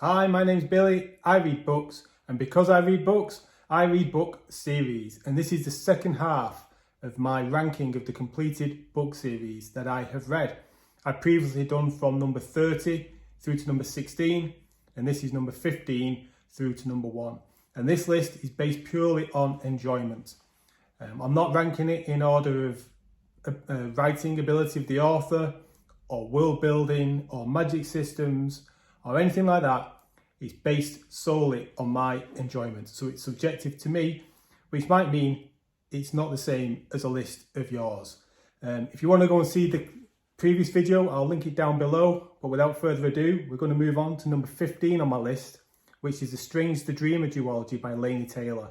Hi, my name's Billy. I read books, and because I read books, I read book series, and this is the second half of my ranking of the completed book series that I have read. I've previously done from number 30 through to number 16, and this is number 15 through to number 1. And this list is based purely on enjoyment. I'm not ranking it in order of writing ability of the author, or world building, or magic systems, or anything like that. It's based solely on my enjoyment. So it's subjective to me, which might mean it's not the same as a list of yours. If you want to go and see the previous video, I'll link it down below. But without further ado, we're going to move on to number 15 on my list, which is The Strange the Dreamer Duality by Laini Taylor.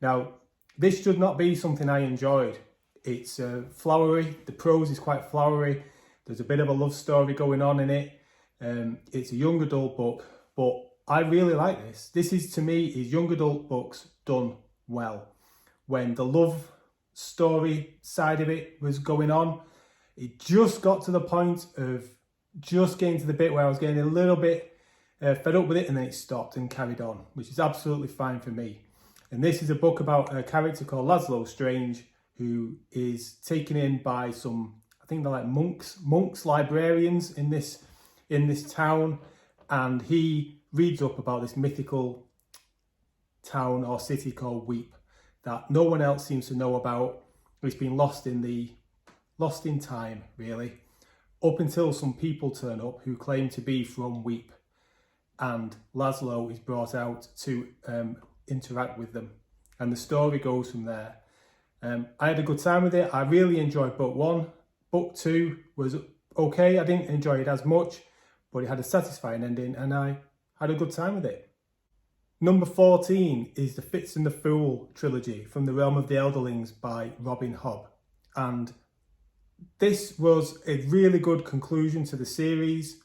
Now, this should not be something I enjoyed. It's flowery, the prose is quite flowery, there's a bit of a love story going on in it. It's a young adult book, but I really like this. This is, to me, is young adult books done well. When the love story side of it was going on, it just got to the point of just getting to the bit where I was getting a little bit fed up with it, and then it stopped and carried on, which is absolutely fine for me. And this is a book about a character called Laszlo Strange, who is taken in by some, I think they're like monks, librarians in this town, and he reads up about this mythical town or city called Weep that no one else seems to know about. It's been lost in time, really, up until some people turn up who claim to be from Weep, and Laszlo is brought out to interact with them, and the story goes from there. I had a good time with it. I really enjoyed book 1. Book 2 was okay. I didn't enjoy it as much, but it had a satisfying ending, and I had a good time with it. Number 14 is the Fitz and the Fool trilogy from the Realm of the Elderlings by Robin Hobb. And this was a really good conclusion to the series.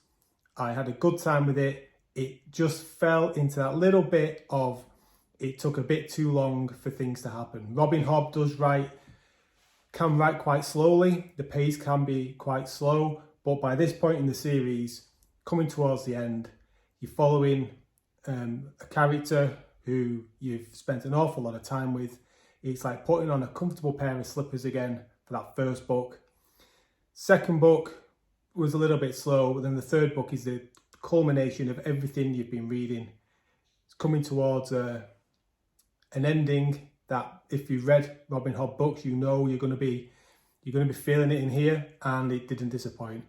I had a good time with it. It just fell into that little bit of, it took a bit too long for things to happen. Robin Hobb can write quite slowly. The pace can be quite slow, but by this point in the series, coming towards the end, you're following a character who you've spent an awful lot of time with. It's like putting on a comfortable pair of slippers again for that first book. Second book was a little bit slow, but then the third book is the culmination of everything you've been reading. It's coming towards an ending that, if you've read Robin Hobb books, you know you're going to be feeling it in here, and it didn't disappoint.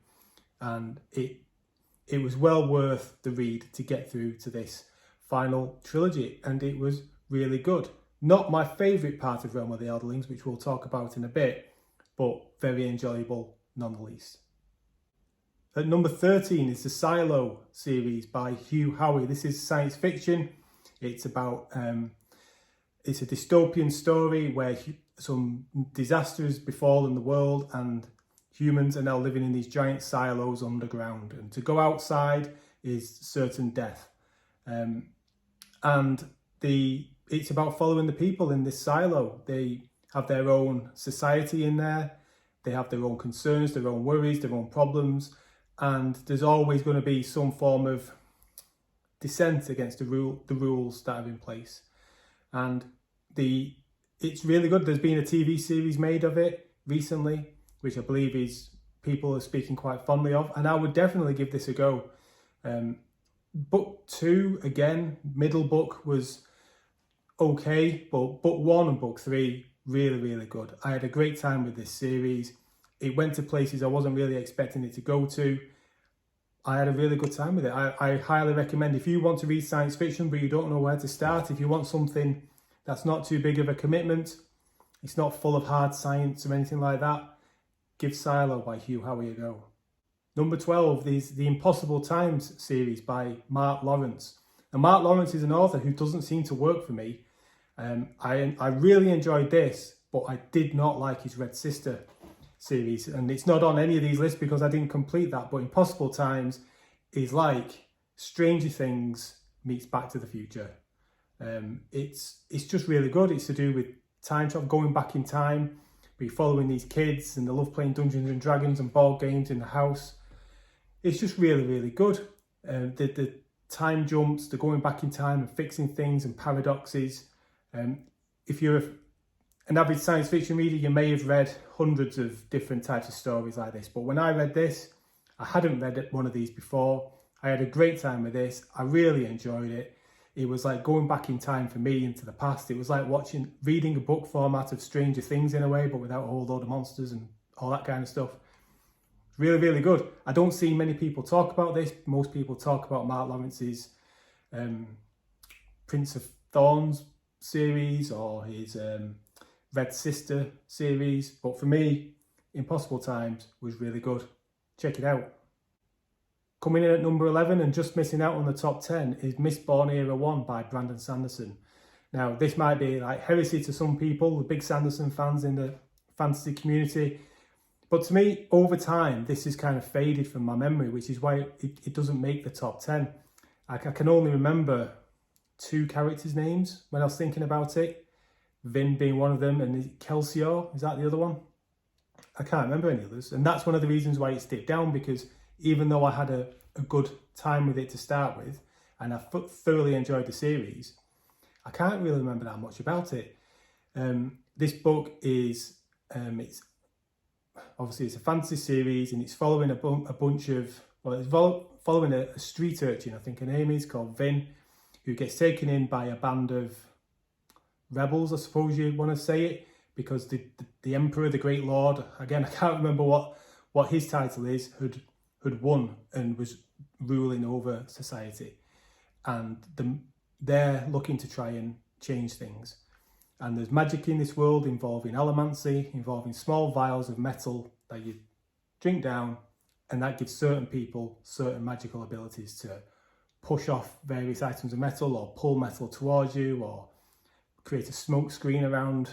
And it was well worth the read to get through to this final trilogy, and it was really good. Not my favourite part of Realm of the Elderlings, which we'll talk about in a bit, but very enjoyable none the least. At number 13 is the Silo series by Hugh Howey. This is science fiction. It's about it's a dystopian story where some disaster has befallen the world, and humans are now living in these giant silos underground, and to go outside is certain death. It's about following the people in this silo. They have their own society in there. They have their own concerns, their own worries, their own problems, and there's always going to be some form of dissent against the rules that are in place. And it's really good. There's been a TV series made of it recently, which I believe people are speaking quite fondly of, and I would definitely give this a go. Book 2, again, middle book was okay, but book 1 and book 3, really, really good. I had a great time with this series. It went to places I wasn't really expecting it to go to. I had a really good time with it. I highly recommend, if you want to read science fiction but you don't know where to start, if you want something that's not too big of a commitment, it's not full of hard science or anything like that, give Silo by Hugh Howey a go. Number 12 is the Impossible Times series by Mark Lawrence. Now, Mark Lawrence is an author who doesn't seem to work for me. I really enjoyed this, but I did not like his Red Sister series, and it's not on any of these lists because I didn't complete that. But Impossible Times is like Stranger Things meets Back to the Future. It's just really good. It's to do with time travel, going back in time. We're following these kids, and they love playing Dungeons and Dragons and board games in the house. It's just really, really good. The time jumps, the going back in time and fixing things and paradoxes. If you're an avid science fiction reader, you may have read hundreds of different types of stories like this. But when I read this, I hadn't read one of these before. I had a great time with this. I really enjoyed it. It was like going back in time for me into the past. It was like reading a book format of Stranger Things in a way, but without a whole load of monsters and all that kind of stuff. Really, really good. I don't see many people talk about this. Most people talk about Mark Lawrence's Prince of Thorns series or his Red Sister series. But for me, Impossible Times was really good. Check it out. Coming in at number 11 and just missing out on the top 10 is Mistborn Era 1 by Brandon Sanderson. Now, this might be like heresy to some people, the big Sanderson fans in the fantasy community. But to me, over time, this has kind of faded from my memory, which is why it doesn't make the top 10. I can only remember 2 characters' names when I was thinking about it. Vin being one of them, and Kelsior, is that the other one? I can't remember any others. And that's one of the reasons why it dipped down, because even though I had a good time with it to start with, and I thoroughly enjoyed the series, I can't really remember that much about it. This book is, it's obviously it's a fantasy series, and it's following a bunch of, well, it's following a street urchin, I think her name is, called Vin, who gets taken in by a band of rebels, I suppose you want to say it, because the Emperor, the Great Lord, again, I can't remember what his title is, had won and was ruling over society. And they're looking to try and change things. And there's magic in this world involving allomancy, involving small vials of metal that you drink down, and that gives certain people certain magical abilities to push off various items of metal or pull metal towards you or create a smoke screen around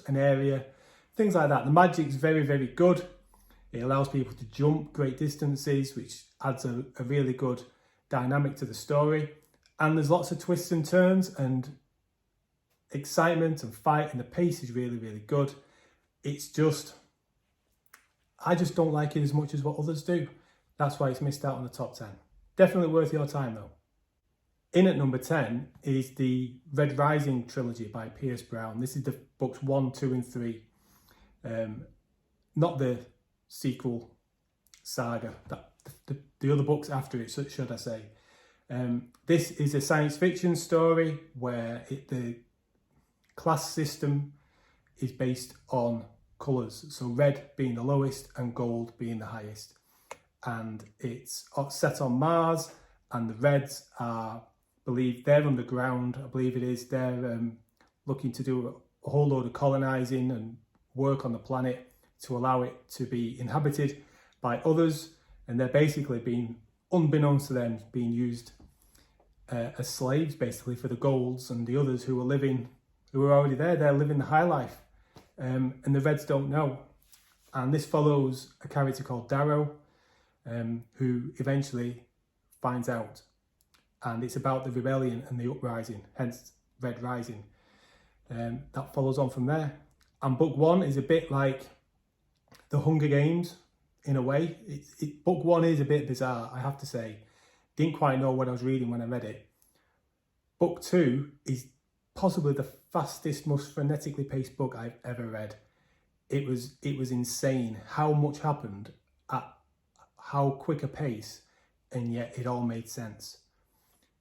an area, things like that. The magic's very, very good. It allows people to jump great distances, which adds a really good dynamic to the story. And there's lots of twists and turns and excitement and fight, and the pace is really, really good. It's just, I just don't like it as much as what others do. That's why it's missed out on the top 10. Definitely worth your time though. In at number 10 is the Rising Trilogy by Pierce Brown. This is the books 1, 2 and 3. Not the sequel saga, the other books after it, should I say. This is a science fiction story where the class system is based on colours, so red being the lowest and gold being the highest. And it's set on Mars, and the Reds are, they're underground, I believe it is. They're looking to do a whole load of colonising and work on the planet to allow it to be inhabited by others, and they're basically being, unbeknownst to them, being used as slaves basically for the golds, and the others who are already there, they're living the high life, and the Reds don't know. And this follows a character called Darrow, who eventually finds out, and it's about the rebellion and the uprising, hence Red Rising. That follows on from there. And book 1 is a bit like the Hunger Games in a way. Book 1 is a bit bizarre, I have to say. Didn't quite know what I was reading when I read it. Book 2 is possibly the fastest, most frenetically paced book I've ever read. It was insane how much happened at how quick a pace, and yet it all made sense.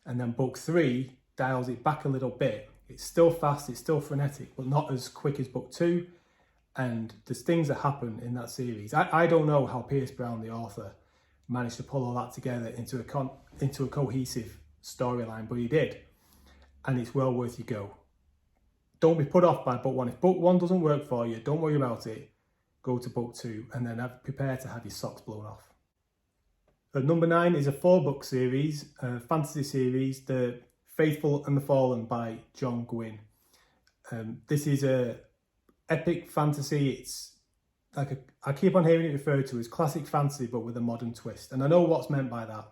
And then book 3 dials it back a little bit. It's still fast, it's still frenetic, but not as quick as book 2. And there's things that happen in that series. I don't know how Pierce Brown, the author, managed to pull all that together into a cohesive storyline, but he did. And it's well worth your go. Don't be put off by book 1. If book 1 doesn't work for you, don't worry about it. Go to book 2 and then prepare to have your socks blown off. At number 9 is a 4-book series, a fantasy series, The Faithful and the Fallen by John Gwynne. This is a epic fantasy. It's like I keep on hearing it referred to as classic fantasy, but with a modern twist. And I know what's meant by that.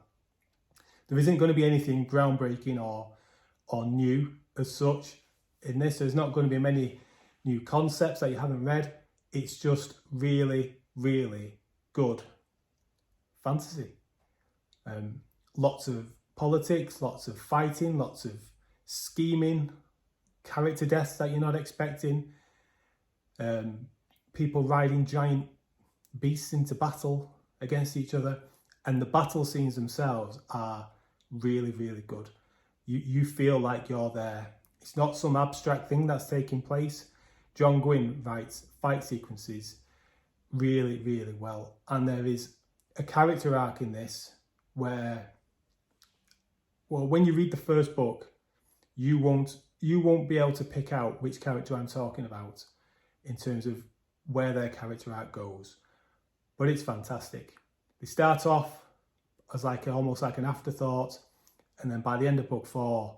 There isn't going to be anything groundbreaking or new as such in this. There's not going to be many new concepts that you haven't read. It's just really, really good fantasy. Lots of politics, lots of fighting, lots of scheming, character deaths that you're not expecting, people riding giant beasts into battle against each other, and the battle scenes themselves are really, really good. You feel like you're there. It's not some abstract thing that's taking place. John Gwynne writes fight sequences really, really well, and there is a character arc in this where, well, when you read the first book, you won't be able to pick out which character I'm talking about in terms of where their character arc goes, but it's fantastic. They start off as almost like an afterthought, and then by the end of book 4,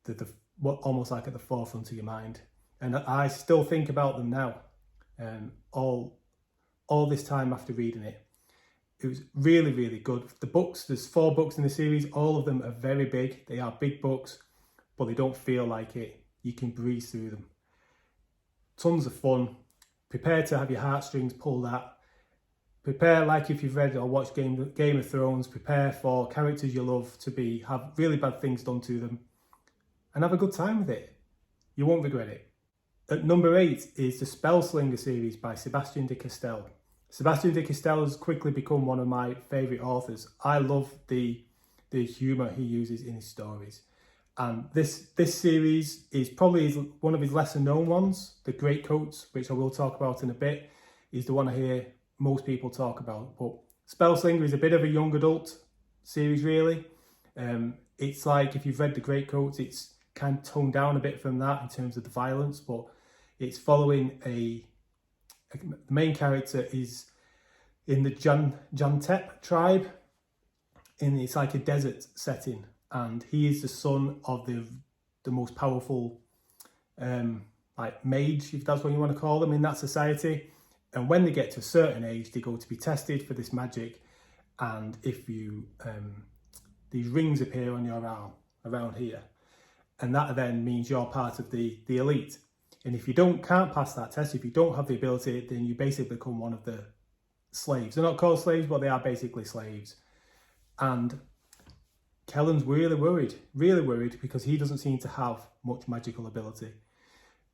they're almost like at the forefront of your mind. And I still think about them now, all this time after reading it. It was really, really good. The books, there's 4 books in the series. All of them are very big. They are big books, but they don't feel like it. You can breeze through them. Tons of fun. Prepare to have your heartstrings pulled at. Prepare, like if you've read or watched Game of Thrones, prepare for characters you love to have really bad things done to them, and have a good time with it. You won't regret it. At number 8 is the Spellslinger series by Sebastian de Castell. Sebastian de Castell has quickly become one of my favourite authors. I love the humour he uses in his stories. And this series is probably one of his lesser known ones. The Greatcoats, which I will talk about in a bit, is the one I hear most people talk about. But Spellslinger is a bit of a young adult series, really. It's like, if you've read the Greatcoats, it's kind of toned down a bit from that in terms of the violence, but it's following the main character is in the Jantep tribe, and it's like a desert setting, and he is the son of the most powerful mage, if that's what you want to call them, in that society. And when they get to a certain age, they go to be tested for this magic, and if you these rings appear on your arm around here, and that then means you're part of the elite. And if you can't pass that test, if you don't have the ability, then you basically become one of the slaves. They're not called slaves, but they are basically slaves. And Kellen's really worried because he doesn't seem to have much magical ability.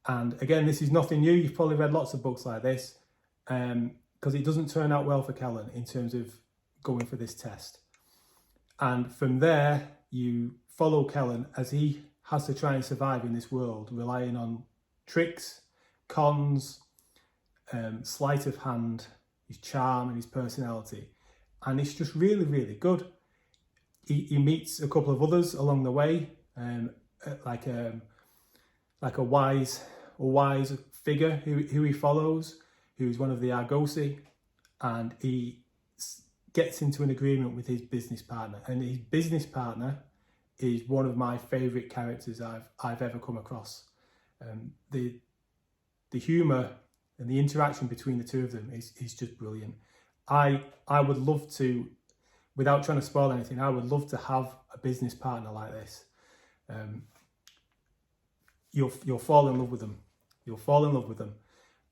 And again, this is nothing new. You've probably read lots of books like this, because it doesn't turn out well for Kellen in terms of going for this test. And from there, you follow Kellen as he has to try and survive in this world, relying on tricks, cons, sleight of hand, his charm and his personality. And it's just really, really good. He meets a couple of others along the way, like a wise figure who he follows, who's one of the Argosi, and he gets into an agreement with his business partner. And his business partner is one of my favourite characters I've ever come across. The humour and the interaction between the two of them is just brilliant. I would love to, without trying to spoil anything, I would love to have a business partner like this. You'll fall in love with them. You'll fall in love with them.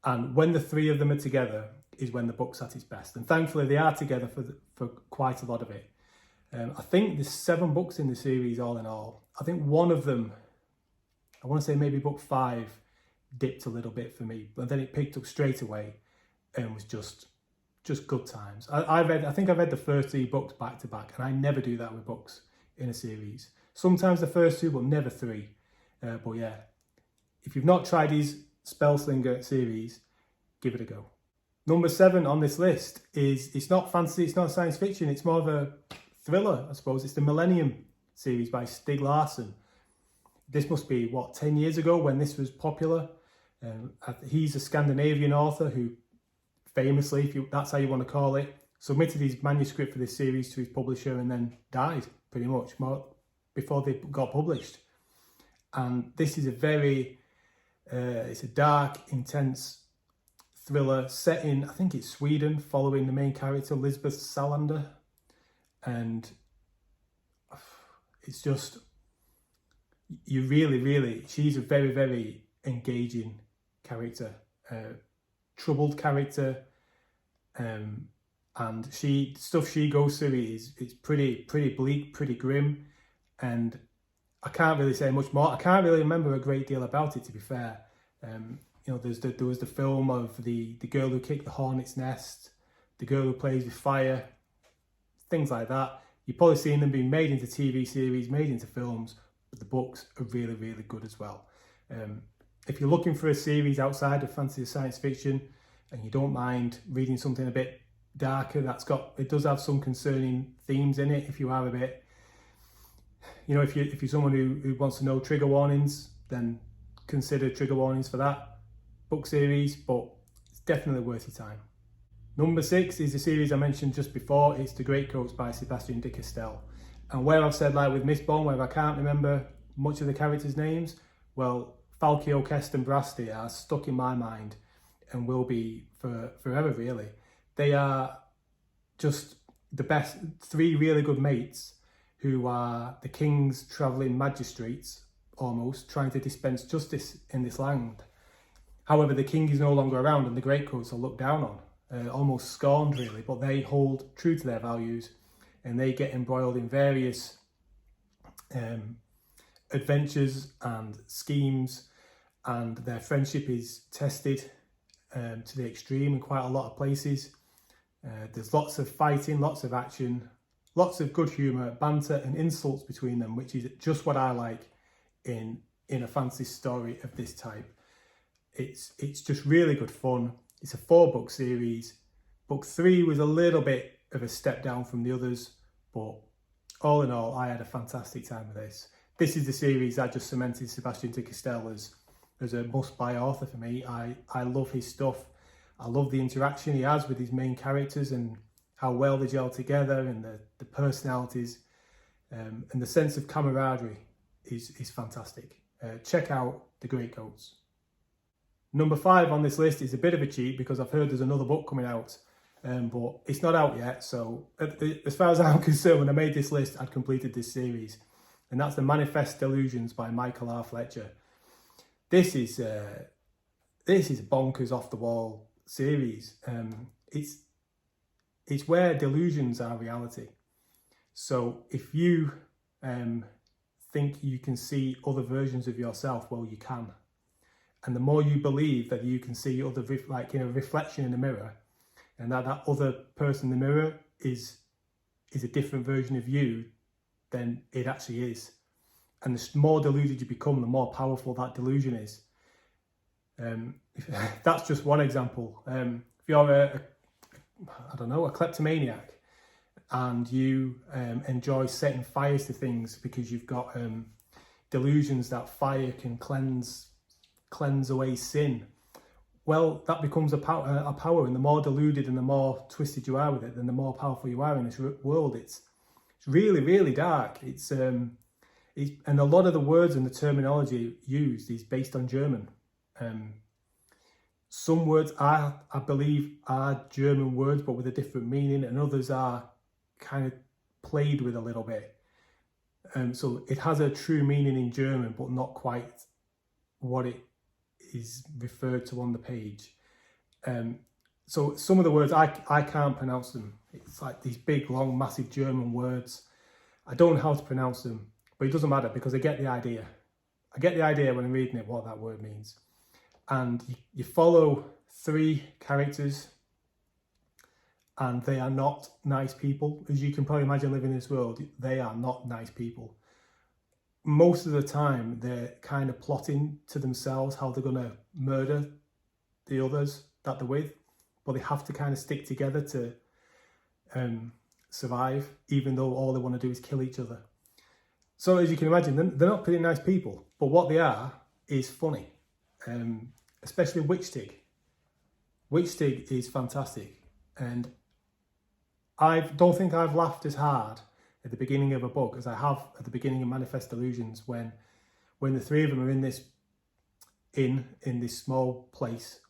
And when the 3 of them are together is when the book's at its best. And thankfully they are together for quite a lot of it. I think there's 7 books in the series all in all. I think one of them, I want to say maybe book 5, dipped a little bit for me, but then it picked up straight away and was just good times. I think I read the first 3 books back to back, and I never do that with books in a series. Sometimes the first 2, but never 3. But yeah, if you've not tried his Spellslinger series, give it a go. Number 7 on this list it's not fantasy, it's not science fiction, it's more of a thriller, I suppose. It's the Millennium series by Stieg Larsson. This must be, 10 years ago when this was popular. He's a Scandinavian author who famously, if that's how you want to call it, submitted his manuscript for this series to his publisher and then died pretty much before they got published. And this is it's a dark, intense thriller set in, I think it's Sweden, following the main character, Lisbeth Salander. And it's just, she's a very, very engaging character, troubled character, and stuff she goes through is pretty bleak, pretty grim, and I can't really say much more. I can't really remember a great deal about it, to be fair. There was the film of the girl who kicked the hornet's nest, the girl who plays with fire, things like that. You've probably seen them being made into TV series, made into films, but the books are really, really good as well. If you're looking for a series outside of fantasy or science fiction, and you don't mind reading something a bit darker, it does have some concerning themes in it. If you are a bit, if you're someone who wants to know trigger warnings, then consider trigger warnings for that book series, but it's definitely worth your time. Number 6 is the series I mentioned just before. It's The Greatcoats by Sebastian de Castell. And where I've said, like with Mistborn, where I can't remember much of the characters' names, well, Falkio, Kest and Brasti are stuck in my mind and will be for forever, really. They are just the best, 3 really good mates who are the king's travelling magistrates, almost, trying to dispense justice in this land. However, the king is no longer around and the Greatcoats are looked down on, almost scorned really, but they hold true to their values and they get embroiled in various adventures and schemes, and their friendship is tested to the extreme in quite a lot of places. There's lots of fighting, lots of action, lots of good humour, banter and insults between them, which is just what I like in a fantasy story of this type. It's just really good fun. It's a 4-book series. Book 3 was a little bit of a step down from the others, but all in all, I had a fantastic time with this. This is the series that just cemented Sebastian de Castell as a must-buy author for me. I love his stuff. I love the interaction he has with his main characters and how well they gel together, and the personalities and the sense of camaraderie is fantastic. Check out The Greatcoats. Number 5 on this list is a bit of a cheat because I've heard there's another book coming out, but it's not out yet. So as far as I'm concerned, when I made this list, I'd completed this series, and that's The Manifest Delusions by Michael R. Fletcher. This is a bonkers, off the wall series. It's where delusions are reality. So if you think you can see other versions of yourself, well, you can. And the more you believe that you can see other, like in a reflection in the mirror, and that other person in the mirror is a different version of you, then it actually is. And the more deluded you become, the more powerful that delusion is. That's just one example. If you're a kleptomaniac, and you enjoy setting fires to things because you've got delusions that fire can cleanse away sin, well, that becomes a power, and the more deluded and the more twisted you are with it, then the more powerful you are in this world. It's really, really dark. And a lot of the words and the terminology used is based on German. Some words I believe are German words, but with a different meaning, and others are kind of played with a little bit. So it has a true meaning in German, but not quite what it is referred to on the page. So some of the words I can't pronounce them. It's like these big, long, massive German words. I don't know how to pronounce them, but it doesn't matter because I get the idea. I get the idea when I'm reading it what that word means. And you follow 3 characters, and they are not nice people. As you can probably imagine living in this world, they are not nice people. Most of the time, they're kind of plotting to themselves how they're going to murder the others that they're with, but they have to kind of stick together to survive, even though all they want to do is kill each other. So as you can imagine, they're not pretty nice people, but what they are is funny. Especially Witchtig. Witchtig is fantastic, and I don't think I've laughed as hard at the beginning of a book as I have at the beginning of Manifest Delusions, when the 3 of them are in this small place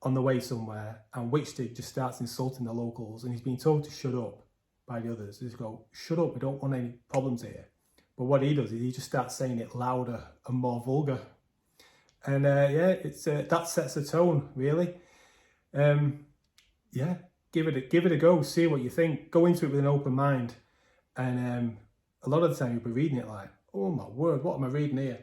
on the way somewhere, and Witchtig just starts insulting the locals, and he's being told to shut up by the others. They just go, "Shut up, we don't want any problems here." But what he does is he just starts saying it louder and more vulgar. And that sets a tone, really. Give it a go. See what you think. Go into it with an open mind, and a lot of the time you'll be reading it like, oh my word, what am I reading here?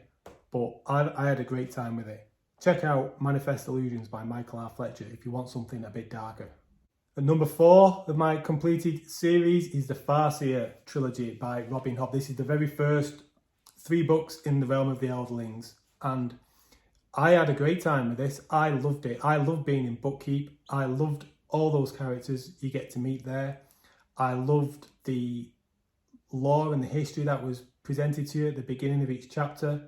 But I had a great time with it. Check out Manifest Illusions by Michael R. Fletcher if you want something a bit darker. And number 4 of my completed series is the Farsier Trilogy by Robin Hobb. This is the very first 3 books in the realm of the Elderlings, and I had a great time with this. I loved it. I loved being in Bookkeep. I loved all those characters you get to meet there. I loved the lore and the history that was presented to you at the beginning of each chapter.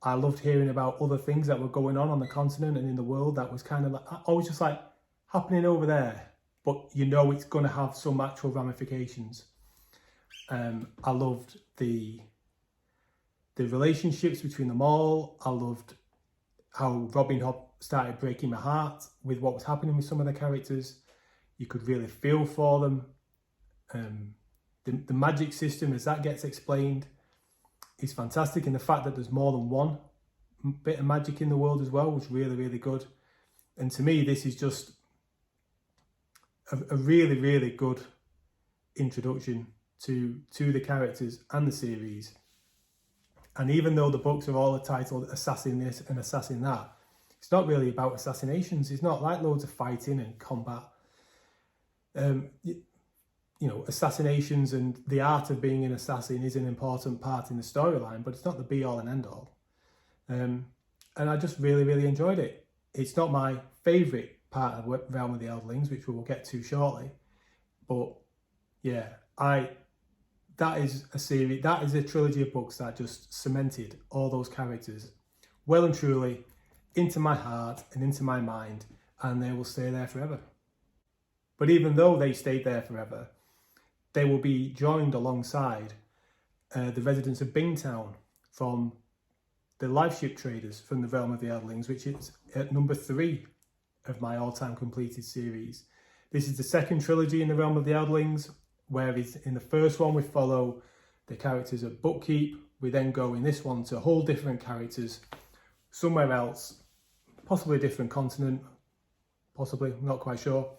I loved hearing about other things that were going on the continent and in the world that was kind of like, always just like happening over there, but you know it's going to have some actual ramifications. I loved the relationships between them all. I loved how Robin Hobb started breaking my heart with what was happening with some of the characters. You could really feel for them. The magic system, as that gets explained, is fantastic, and the fact that there's more than one bit of magic in the world as well was really, really good. And to me, this is just a really, really good introduction to the characters and the series. And even though the books are all titled Assassin This and Assassin That, it's not really about assassinations. It's not like loads of fighting and combat. You know, assassinations and the art of being an assassin is an important part in the storyline, but it's not the be-all and end-all. And I just really, really enjoyed it. It's not my favourite part of Realm of the Elderlings, which we will get to shortly. But yeah, that is a series, that is a trilogy of books that just cemented all those characters well and truly into my heart and into my mind, and they will stay there forever. But even though they stayed there forever, they will be joined alongside the residents of Bingtown from the life ship traders from the Realm of the Elderlings, which is at number 3 of my all-time completed series. This is the second trilogy in the Realm of the Elderlings, whereas in the first one we follow the characters of Bookkeep. We then go in this one to whole different characters somewhere else, possibly a different continent, possibly, I'm not quite sure,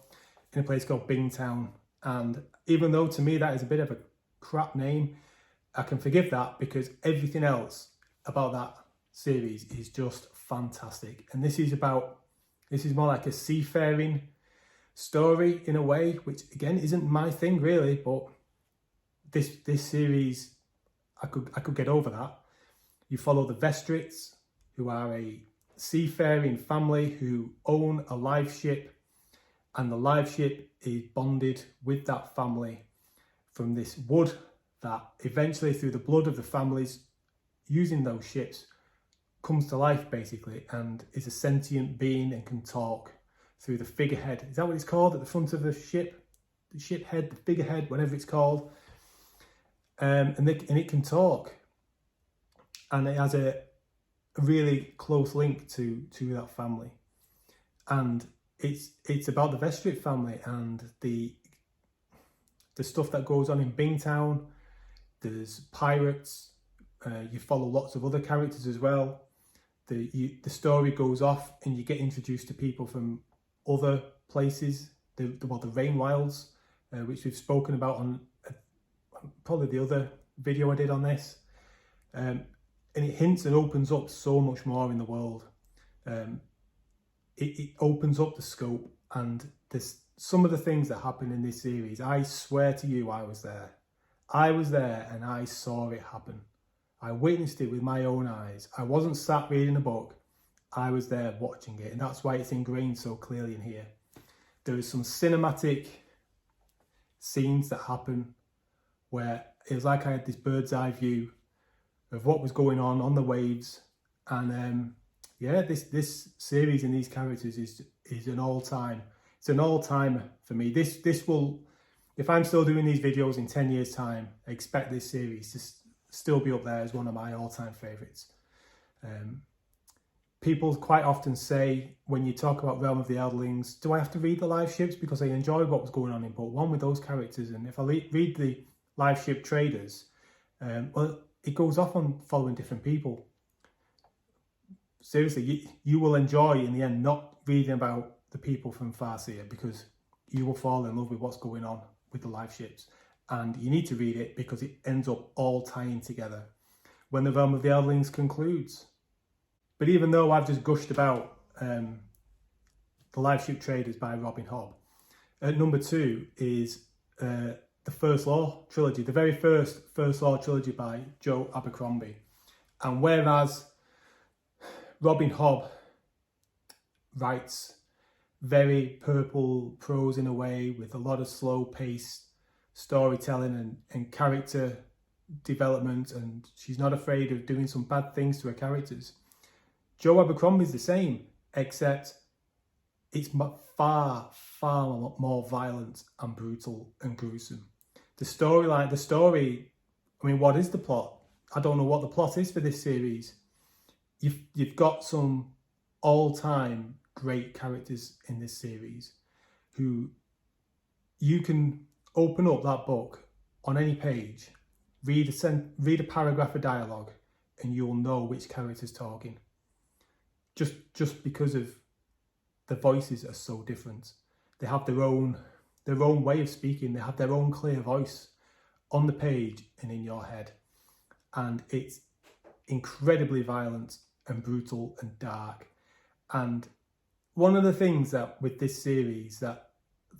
in a place called Bingtown. And even though to me that is a bit of a crap name, I can forgive that because everything else about that series is just fantastic. And this is more like a seafaring story in a way, which again isn't my thing really, but this series, I could get over that. You follow the Vestrits, who are a seafaring family who own a life ship, and the life ship is bonded with that family from this wood that eventually, through the blood of the families using those ships, comes to life basically and is a sentient being and can talk through the figurehead. Is that what it's called at the front of the ship? The ship head, the figurehead, whatever it's called. And it can talk. And it has a really close link to that family. And it's about the Vestrit family and the stuff that goes on in Bingtown. There's pirates. You follow lots of other characters as well. The story goes off and you get introduced to people from other places. The Rain Wilds, which we've spoken about on probably the other video I did on this. And it hints and opens up so much more in the world. It opens up the scope, and there's some of the things that happen in this series. I swear to you, I was there. I was there and I saw it happen. I witnessed it with my own eyes. I wasn't sat reading a book. I was there watching it, and that's why it's ingrained so clearly in here. There is some cinematic scenes that happen where it was like I had this bird's eye view of what was going on the waves. And yeah, this series and these characters is an all-time. It's an all-timer for me. This will, if I'm still doing these videos in 10 years' time, I expect this series to still be up there as one of my all-time favourites. People quite often say, when you talk about Realm of the Elderlings, do I have to read the live ships? Because I enjoyed what was going on in book one with those characters. And if I read the live ship traders, well, it goes off on following different people. Seriously, you will enjoy in the end not reading about the people from Farsier, because you will fall in love with what's going on with the live ships. and you need to read it because it ends up all tying together when the Realm of the Eldlings concludes. But even though I've just gushed about The Live Ship Traders by Robin Hobb, at number 2 is the First Law Trilogy, the very First Law Trilogy by Joe Abercrombie. And whereas Robin Hobb writes very purple prose in a way with a lot of slow-paced storytelling and character development, and she's not afraid of doing some bad things to her characters, Joe Abercrombie's the same, except it's far more violent and brutal and gruesome. The story, I mean, what is the plot? I don't know what the plot is for this series. You've got some all-time great characters in this series who you can open up that book on any page, read a paragraph of dialogue, and you'll know which character's talking. Just because of the voices are so different. They have their own way of speaking. They have their own clear voice on the page and in your head. And it's incredibly violent and brutal and dark. And one of the things that with this series that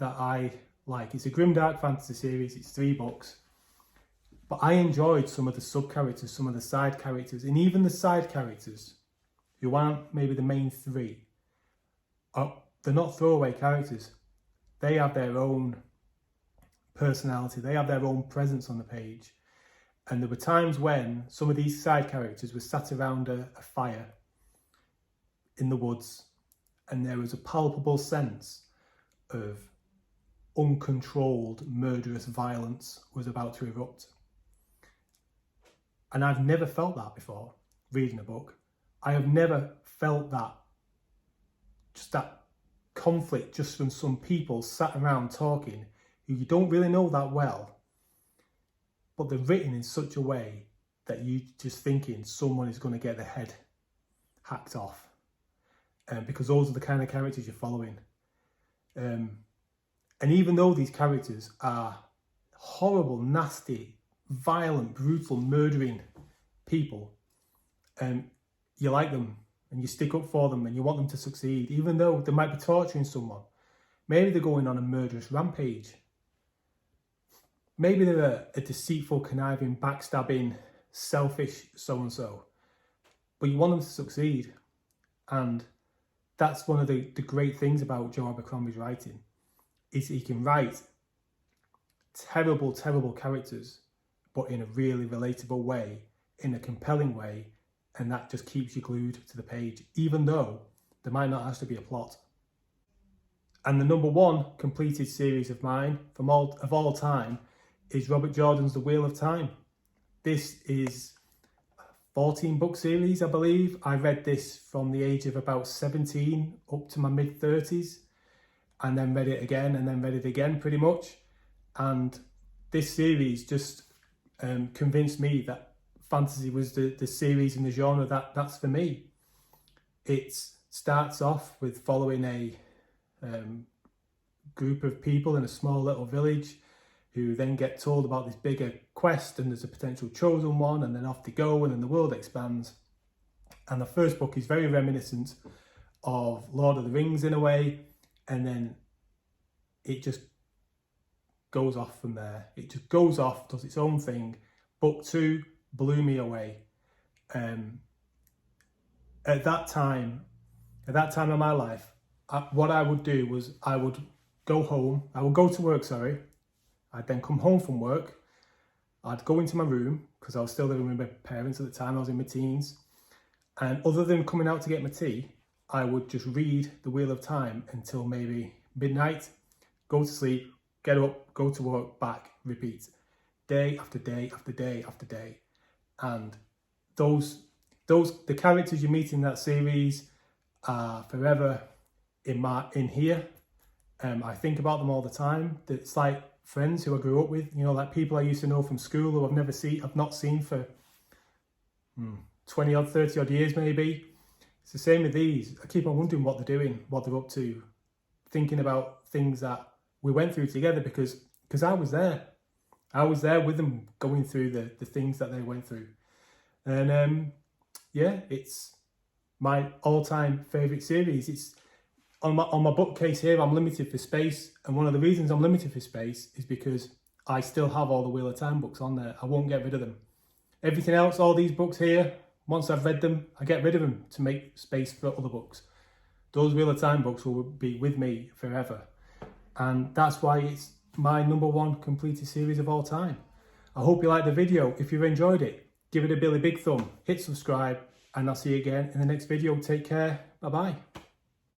I like, it's a grimdark fantasy series, it's 3 books, but I enjoyed some of the sub-characters, some of the side characters, and even the side characters who aren't maybe the main 3, they're not throwaway characters. They have their own personality, they have their own presence on the page. And there were times when some of these side characters were sat around a fire in the woods, and there was a palpable sense of uncontrolled, murderous violence was about to erupt. And I've never felt that before, reading a book. I have never felt that, just that conflict just from some people sat around talking who you don't really know that well, but they're written in such a way that you just thinking someone is going to get their head hacked off. Because those are the kind of characters you're following. And even though these characters are horrible, nasty, violent, brutal, murdering people, you like them and you stick up for them and you want them to succeed, even though they might be torturing someone. Maybe they're going on a murderous rampage. Maybe they're a deceitful, conniving, backstabbing, selfish so-and-so. But you want them to succeed. And that's one of the great things about Joe Abercrombie's writing, is he can write terrible, terrible characters, but in a really relatable way, in a compelling way, and that just keeps you glued to the page, even though there might not actually be a plot. And the number 1 completed series of mine of all time is Robert Jordan's The Wheel of Time. This is a 14-book series, I believe. I read this from the age of about 17 up to my mid-30s, and then read it again, and then read it again, pretty much. And this series just convinced me that fantasy was the series and the genre that's for me. It starts off with following a group of people in a small little village who then get told about this bigger quest, and there's a potential chosen one, and then off they go, and then the world expands. And the first book is very reminiscent of Lord of the Rings in a way, and then it just goes off from there. It just goes off, does its own thing. Book 2 blew me away. At that time in my life, what I would do was I would go to work, I'd then come home from work, I'd go into my room, because I was still living with my parents at the time, I was in my teens, and other than coming out to get my tea, I would just read The Wheel of Time until maybe midnight, go to sleep, get up, go to work, back, repeat, day after day after day after day. And the characters you meet in that series are forever in here. I think about them all the time. It's like friends who I grew up with, like people I used to know from school who I've not seen for 20 odd, 30 odd years maybe. It's the same with these. I keep on wondering what they're doing, what they're up to, thinking about things that we went through together because I was there. I was there with them going through the things that they went through. And yeah, it's my all-time favourite series. It's on my bookcase here, I'm limited for space. And one of the reasons I'm limited for space is because I still have all the Wheel of Time books on there. I won't get rid of them. Everything else, all these books here, once I've read them, I get rid of them to make space for other books. Those Wheel of Time books will be with me forever. And that's why it's my #1 completed series of all time. I hope you liked the video. If you've enjoyed it, give it a Billy Big Thumb, hit subscribe, and I'll see you again in the next video. Take care. Bye-bye.